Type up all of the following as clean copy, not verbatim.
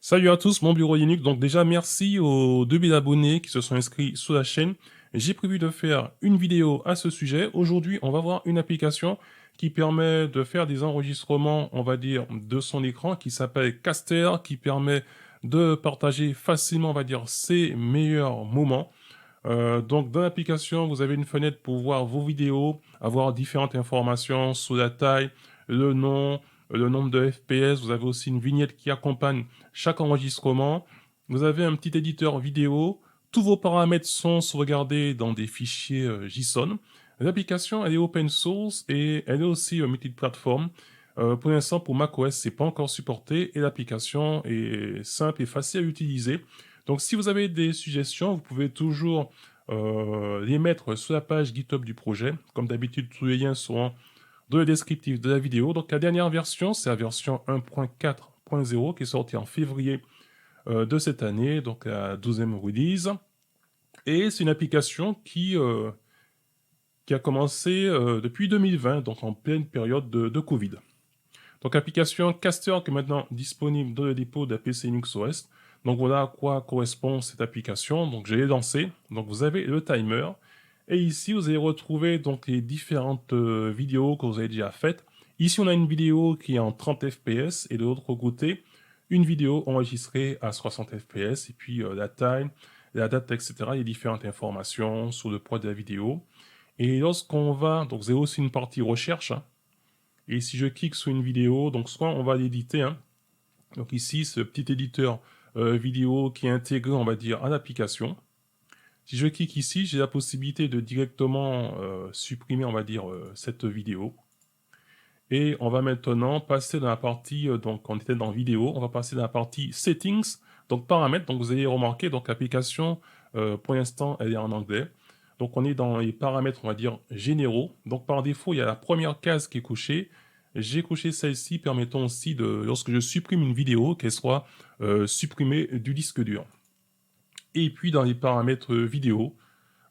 Salut à tous, mon bureau Linux. Donc déjà, merci aux 2000 abonnés qui se sont inscrits sur la chaîne. J'ai prévu de faire une vidéo à ce sujet. Aujourd'hui, on va voir une application qui permet de faire des enregistrements, on va dire, de son écran, qui s'appelle Caster, qui permet de partager facilement, on va dire, ses meilleurs moments. Donc dans l'application, vous avez une fenêtre pour voir vos vidéos, avoir différentes informations sur la taille, le nom, le nombre de FPS. Vous avez aussi une vignette qui accompagne chaque enregistrement. Vous avez un petit éditeur vidéo. Tous vos paramètres sont sauvegardés dans des fichiers JSON. L'application, elle est open source et elle est aussi multiplateforme. Pour l'instant, pour macOS, c'est pas encore supporté et l'application est simple et facile à utiliser. Donc, si vous avez des suggestions, vous pouvez toujours les mettre sur la page GitHub du projet. Comme d'habitude, tous les liens seront dans le descriptif de la vidéo. Donc, la dernière version, c'est la version 1.4.0 qui est sortie en février de cette année, donc la 12e release. Et c'est une application qui a commencé depuis 2020, donc en pleine période de Covid. Donc, application Caster qui est maintenant disponible dans le dépôt de la PC Linux OS. Donc, voilà à quoi correspond cette application. Donc, je l'ai lancée. Donc, vous avez le timer. Et ici, vous allez retrouver donc les différentes vidéos que vous avez déjà faites. Ici, on a une vidéo qui est en 30 fps et de l'autre côté, une vidéo enregistrée à 60 fps. Et puis, la taille, la date, etc. Les différentes informations sur le poids de la vidéo. Et lorsqu'on va, donc, vous avez aussi une partie recherche, hein. Et si je clique sur une vidéo, donc soit on va l'éditer, hein. Donc ici, ce petit éditeur vidéo qui est intégré, on va dire, à l'application. Si je clique ici, j'ai la possibilité de directement supprimer, on va dire, cette vidéo. Et on va maintenant passer dans la partie, donc on était dans vidéo, on va passer dans la partie settings, donc paramètres. Donc vous allez remarquer, donc l'application, pour l'instant, elle est en anglais. Donc on est dans les paramètres, on va dire, généraux. Donc par défaut, il y a la première case qui est cochée. J'ai coché celle-ci permettant aussi de, lorsque je supprime une vidéo, qu'elle soit supprimée du disque dur. Et puis dans les paramètres vidéo,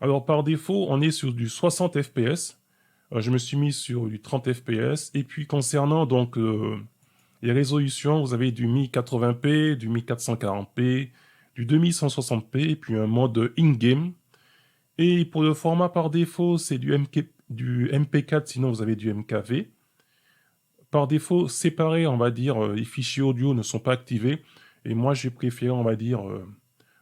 alors par défaut, on est sur du 60 fps. Je me suis mis sur du 30 fps. Et puis concernant donc les résolutions, vous avez du 1080p, du 1440p, du 2160p, et puis un mode in-game. Et pour le format par défaut, c'est du MP4, sinon vous avez du MKV. Par défaut, séparé, on va dire, les fichiers audio ne sont pas activés. Et moi, j'ai préféré, on va dire,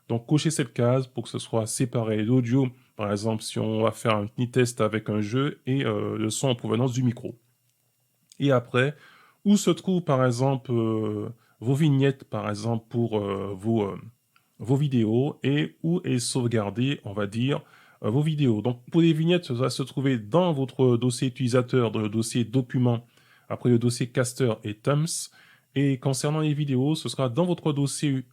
donc cocher cette case pour que ce soit séparé. L'audio, par exemple, si on va faire un petit test avec un jeu et le son en provenance du micro. Et après, où se trouvent, par exemple, vos vignettes, par exemple, pour vos vidéos et où est sauvegardé, on va dire, vos vidéos. Donc, pour les vignettes, ça va se trouver dans votre dossier utilisateur, dans le dossier document, après le dossier caster et thumbs. Et concernant les vidéos, ce sera dans votre dossier,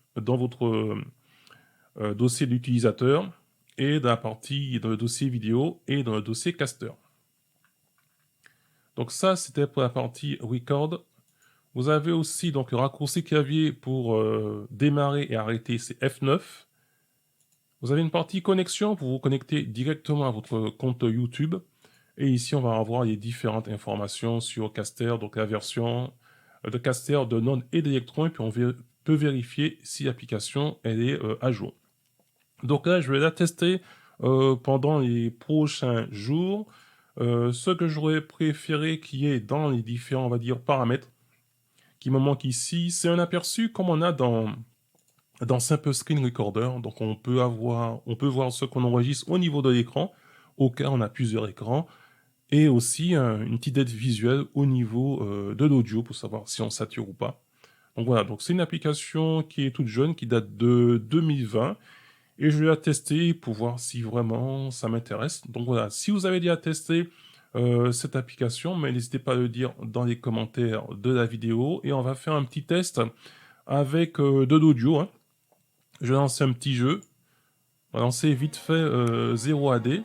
dossier d'utilisateur et dans la partie, dans le dossier vidéo et dans le dossier caster. Donc ça, c'était pour la partie record. Vous avez aussi donc le raccourci clavier pour démarrer et arrêter, c'est F9. Vous avez une partie connexion pour vous connecter directement à votre compte YouTube. Et ici, on va avoir les différentes informations sur Caster, donc la version de Caster de Node et d'Electron. Et puis on peut vérifier si l'application elle est à jour. Donc là, je vais la tester pendant les prochains jours. Ce que j'aurais préféré qui est dans les différents, on va dire, paramètres qui me manque ici, c'est un aperçu comme on a dans Simple Screen Recorder. Donc on peut voir ce qu'on enregistre au niveau de l'écran, au cas où on a plusieurs écrans, et aussi une petite aide visuelle au niveau de l'audio pour savoir si on sature ou pas. Donc voilà, donc c'est une application qui est toute jeune, qui date de 2020, et je vais la tester pour voir si vraiment ça m'intéresse. Donc voilà, si vous avez déjà testé cette application, mais n'hésitez pas à le dire dans les commentaires de la vidéo, et on va faire un petit test avec de l'audio, hein. Je vais lancer un petit jeu. On va lancer vite fait 0 AD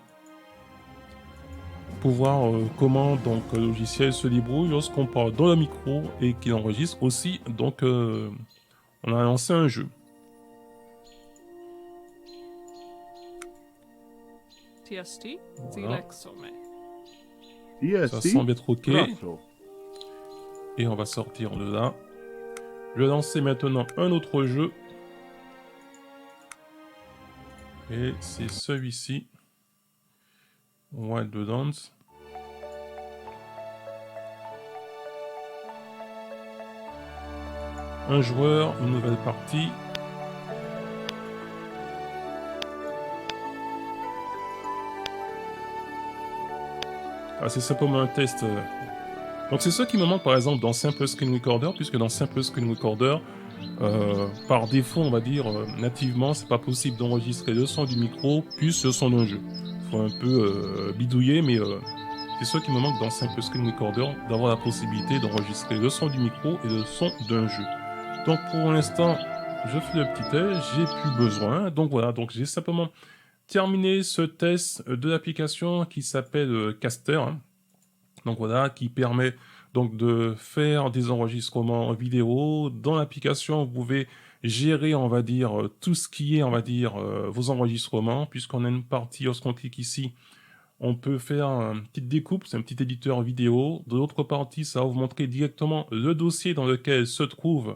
pour voir comment donc le logiciel se débrouille lorsqu'on parle dans le micro et qu'il enregistre aussi. Donc on a lancé un jeu. TST, Voilà. Some. Ça semble TST être OK. Prato. Et on va sortir de là. Je vais lancer maintenant un autre jeu. Et c'est celui-ci. Wildlands. Un joueur, une nouvelle partie. Ah, c'est simplement un test. Donc c'est ça qui me manque par exemple dans Simple Screen Recorder, puisque dans Simple Screen Recorder, par défaut, on va dire, nativement, c'est pas possible d'enregistrer le son du micro plus le son d'un jeu. Faut un peu bidouiller, mais c'est ça qui me manque dans Simple Screen Recorder, d'avoir la possibilité d'enregistrer le son du micro et le son d'un jeu. Donc pour l'instant, je fais le petit test, j'ai plus besoin. Donc voilà, donc j'ai simplement terminé ce test de l'application qui s'appelle Caster, hein. Donc voilà, qui permet donc de faire des enregistrements vidéo. Dans l'application, vous pouvez gérer, on va dire, tout ce qui est, on va dire, vos enregistrements, puisqu'on a une partie, lorsqu'on clique ici, on peut faire une petite découpe, c'est un petit éditeur vidéo. De l'autre partie, ça va vous montrer directement le dossier dans lequel se trouvent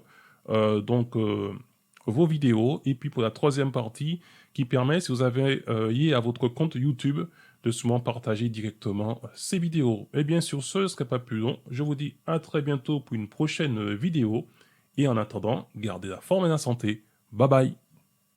vos vidéos. Et puis pour la troisième partie, qui permet, si vous avez lié à votre compte YouTube, de souvent partager directement ces vidéos. Et bien sur ce ne serait pas plus long. Je vous dis à très bientôt pour une prochaine vidéo. Et en attendant, gardez la forme et la santé. Bye bye.